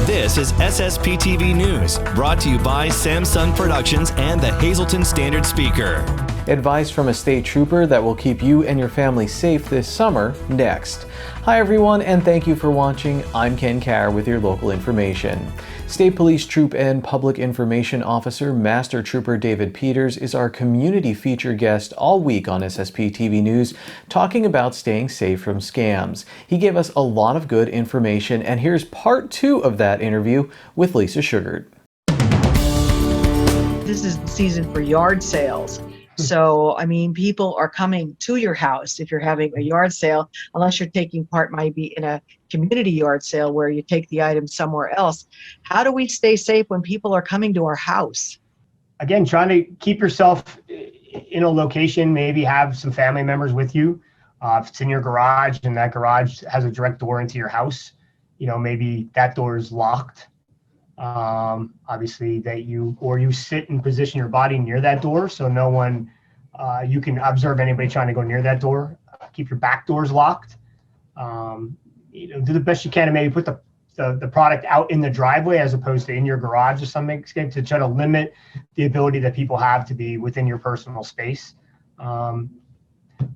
This is SSPTV News, brought to you by Samsung Productions and the Hazleton Standard Speaker. Advice from a state trooper that will keep you and your family safe this summer, next. Hi everyone, and thank you for watching. I'm Ken Carr with your local information. State Police Troop and Public Information Officer Master Trooper David Peters is our community feature guest all week on SSPTV News, talking about staying safe from scams. He gave us a lot of good information, and here's part 2 of that interview with Lisa Sugart. This is the season for yard sales. So, I mean, people are coming to your house if you're having a yard sale, unless you're taking part maybe in a community yard sale where you take the items somewhere else. How do we stay safe when people are coming to our house? Again, trying to keep yourself in a location, maybe have some family members with you. If it's in your garage and that garage has a direct door into your house, maybe that door is locked. Obviously you sit and position your body near that door so no one, you can observe anybody trying to go near that door. Keep your back doors locked. Do the best you can to maybe put the product out in the driveway as opposed to in your garage to some extent, to try to limit the ability that people have to be within your personal space.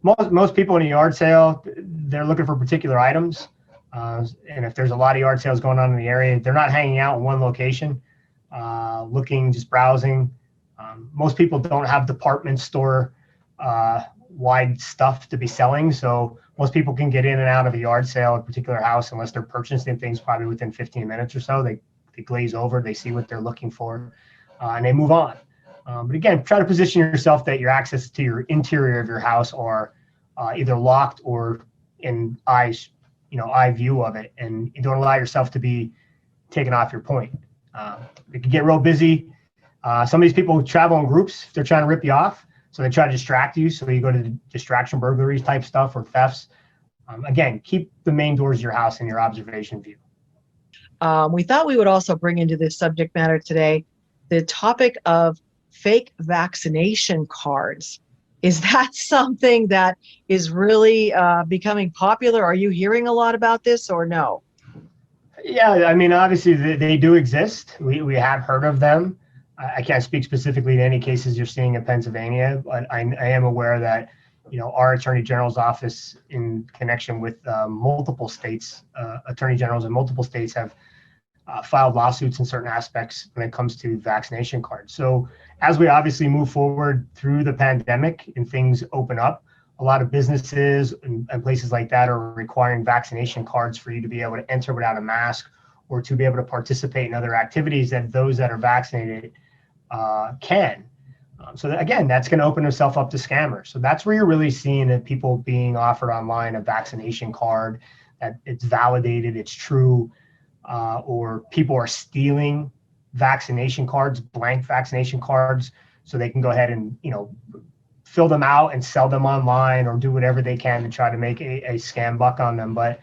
Most people in a yard sale, they're looking for particular items. And if there's a lot of yard sales going on in the area, they're not hanging out in one location, looking, just browsing. Most people don't have department store wide stuff to be selling. So most people can get in and out of a yard sale, a particular house, unless they're purchasing things probably within 15 minutes or so. They glaze over, they see what they're looking for, and they move on. But again, try to position yourself that your access to your interior of your house are either locked or in eye view of it, and you don't allow yourself to be taken off your point. It can get real busy. Some of these people travel in groups if they're trying to rip you off, so they try to distract you. So you go to the distraction burglaries type stuff or thefts. Again, keep the main doors of your house in your observation view. We thought we would also bring into this subject matter today the topic of fake vaccination cards. Is that something that is really becoming popular? Are you hearing a lot about this or no? Yeah, I mean, obviously they do exist. We have heard of them. I can't speak specifically to any cases you're seeing in Pennsylvania, but I am aware that, our Attorney General's office, in connection with multiple states, Attorney Generals in multiple states have filed lawsuits in certain aspects when it comes to vaccination cards. So as we obviously move forward through the pandemic and things open up, a lot of businesses and places like that are requiring vaccination cards for you to be able to enter without a mask or to be able to participate in other activities that those that are vaccinated can. So again, that's going to open itself up to scammers. So that's where you're really seeing that people being offered online a vaccination card, that it's validated, it's true, or people are stealing vaccination cards, blank vaccination cards, so they can go ahead and fill them out and sell them online or do whatever they can to try to make a scam buck on them. But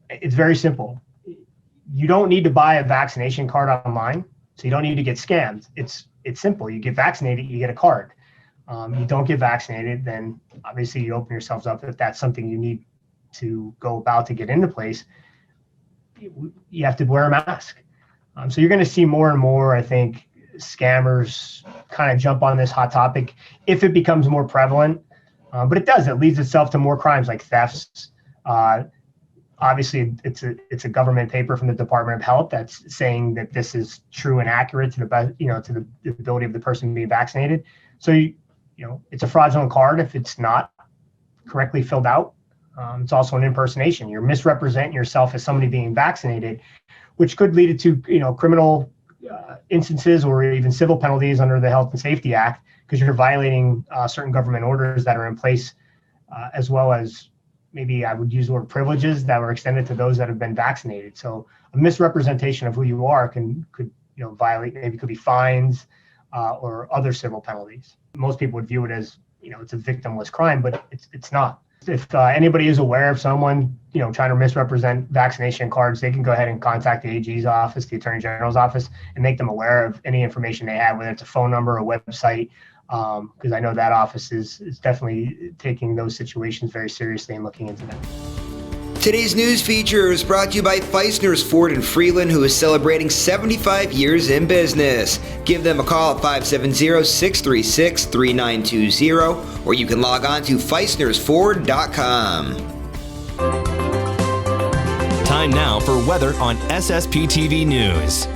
it's very simple. You don't need to buy a vaccination card online, so you don't need to get scammed. It's simple. You get vaccinated, you get a card. You don't get vaccinated, then obviously you open yourselves up. If that's something you need to go about to get into place, you have to wear a mask. So you're going to see more and more, I think, scammers kind of jump on this hot topic if it becomes more prevalent. But it does. It leads itself to more crimes like thefts. Obviously, it's a government paper from the Department of Health that's saying that this is true and accurate to the best, to the ability of the person being vaccinated. So it's a fraudulent card if it's not correctly filled out. It's also an impersonation. You're misrepresenting yourself as somebody being vaccinated, which could lead to criminal instances or even civil penalties under the Health and Safety Act, because you're violating certain government orders that are in place, as well as maybe I would use the word privileges that were extended to those that have been vaccinated. So a misrepresentation of who you are could violate, maybe could be fines or other civil penalties. Most people would view it as it's a victimless crime, but it's not. If anybody is aware of someone, trying to misrepresent vaccination cards, they can go ahead and contact the AG's office, the Attorney General's office, and make them aware of any information they have, whether it's a phone number, a website, because I know that office is definitely taking those situations very seriously and looking into them. Today's news feature is brought to you by Feisner's Ford in Freeland, who is celebrating 75 years in business. Give them a call at 570-636-3920, or you can log on to feisnersford.com. Time now for weather on SSPTV News.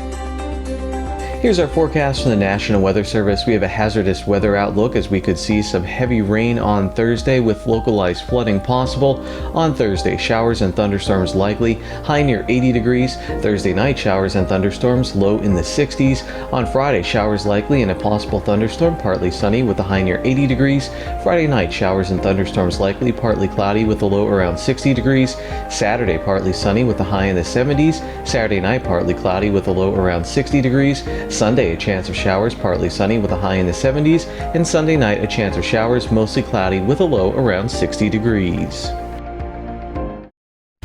Here's our forecast from the National Weather Service. We have a hazardous weather outlook as we could see some heavy rain on Thursday with localized flooding possible. On Thursday, showers and thunderstorms likely, high near 80 degrees. Thursday night, showers and thunderstorms, low in the 60s. On Friday, showers likely and a possible thunderstorm, partly sunny with a high near 80 degrees. Friday night, showers and thunderstorms likely, partly cloudy with a low around 60 degrees. Saturday, partly sunny with a high in the 70s. Saturday night, partly cloudy with a low around 60 degrees. Sunday, a chance of showers, partly sunny with a high in the 70s, and Sunday night, a chance of showers, mostly cloudy with a low around 60 degrees.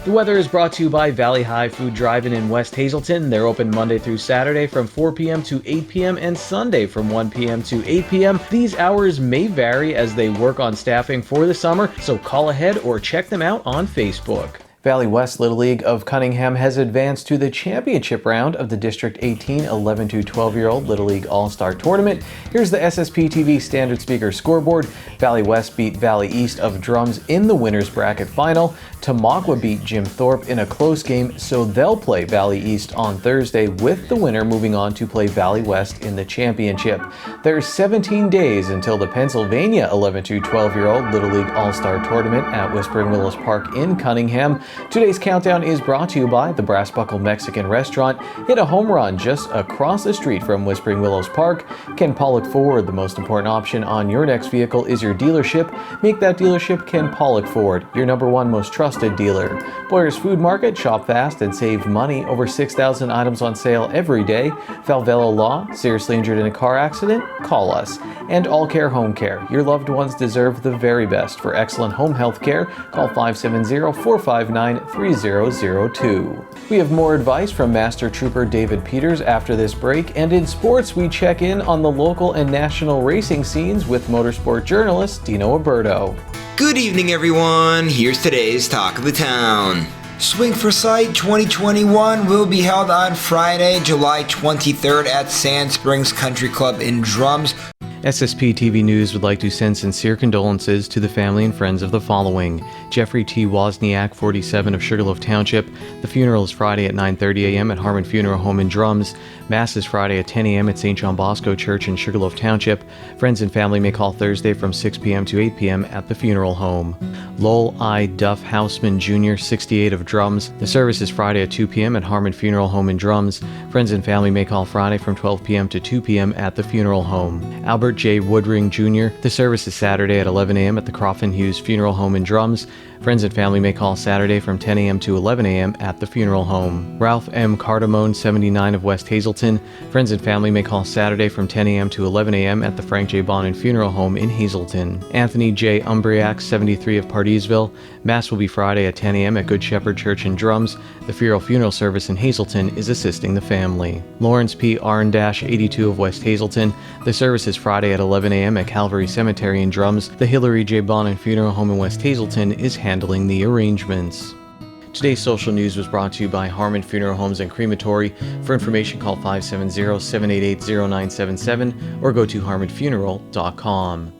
The weather is brought to you by Valley High Food Drive-In in West Hazelton. They're open Monday through Saturday from 4 p.m. to 8 p.m. and Sunday from 1 p.m. to 8 p.m. These hours may vary as they work on staffing for the summer, so call ahead or check them out on Facebook. Valley West Little League of Cunningham has advanced to the championship round of the District 18 11 to 12-year-old Little League All-Star Tournament. Here's the SSPTV Standard Speaker scoreboard. Valley West beat Valley East of Drums in the winner's bracket final. Tamaqua beat Jim Thorpe in a close game, so they'll play Valley East on Thursday, with the winner moving on to play Valley West in the championship. There's 17 days until the Pennsylvania 11 to 12-year-old Little League All-Star Tournament at Whispering Willows Park in Cunningham. Today's countdown is brought to you by the Brass Buckle Mexican Restaurant. Hit a home run just across the street from Whispering Willows Park. Ken Pollock Ford, the most important option on your next vehicle is your dealership. Make that dealership Ken Pollock Ford, your #1 most trusted dealer. Boyer's Food Market, shop fast and save money. Over 6,000 items on sale every day. Falvello Law, seriously injured in a car accident? Call us. And All Care Home Care, your loved ones deserve the very best. For excellent home health care, call 570-459-3002. We have more advice from Master Trooper David Peters after this break, and in sports we check in on the local and national racing scenes with motorsport journalist Dino Alberto. Good evening, everyone. Here's today's Talk of the Town. Swing for Sight 2021 will be held on Friday, July 23rd at Sand Springs Country Club in Drums. SSPTV News would like to send sincere condolences to the family and friends of the following: Jeffrey T. Wozniak, 47, of Sugarloaf Township. The funeral is Friday at 9:30 a.m. at Harmon Funeral Home in Drums. Mass is Friday at 10 a.m. at St. John Bosco Church in Sugarloaf Township. Friends and family may call Thursday from 6 p.m. to 8 p.m. at the funeral home. Lowell I. Duff Houseman Jr., 68, of Drums. The service is Friday at 2 p.m. at Harmon Funeral Home in Drums. Friends and family may call Friday from 12 p.m. to 2 p.m. at the funeral home. Albert J. Woodring Jr. The service is Saturday at 11 a.m. at the Crofton Hughes Funeral Home in Drums. Friends and family may call Saturday from 10 a.m. to 11 a.m. at the funeral home. Ralph M. Cardamone, 79, of West Hazelton. Friends and family may call Saturday from 10 a.m. to 11 a.m. at the Frank J. Bonin Funeral Home in Hazelton. Anthony J. Umbriac, 73, of Pardisville. Mass will be Friday at 10 a.m. at Good Shepherd Church in Drums. The funeral service in Hazelton is assisting the family. Lawrence P. Arndash, 82, of West Hazelton. The service is Friday at 11 a.m. at Calvary Cemetery in Drums. The Hillary J. Bonin Funeral Home in West Hazelton is handling the arrangements. Today's social news was brought to you by Harmon Funeral Homes and Crematory. For information, call 570-788-0977 or go to harmonfuneral.com.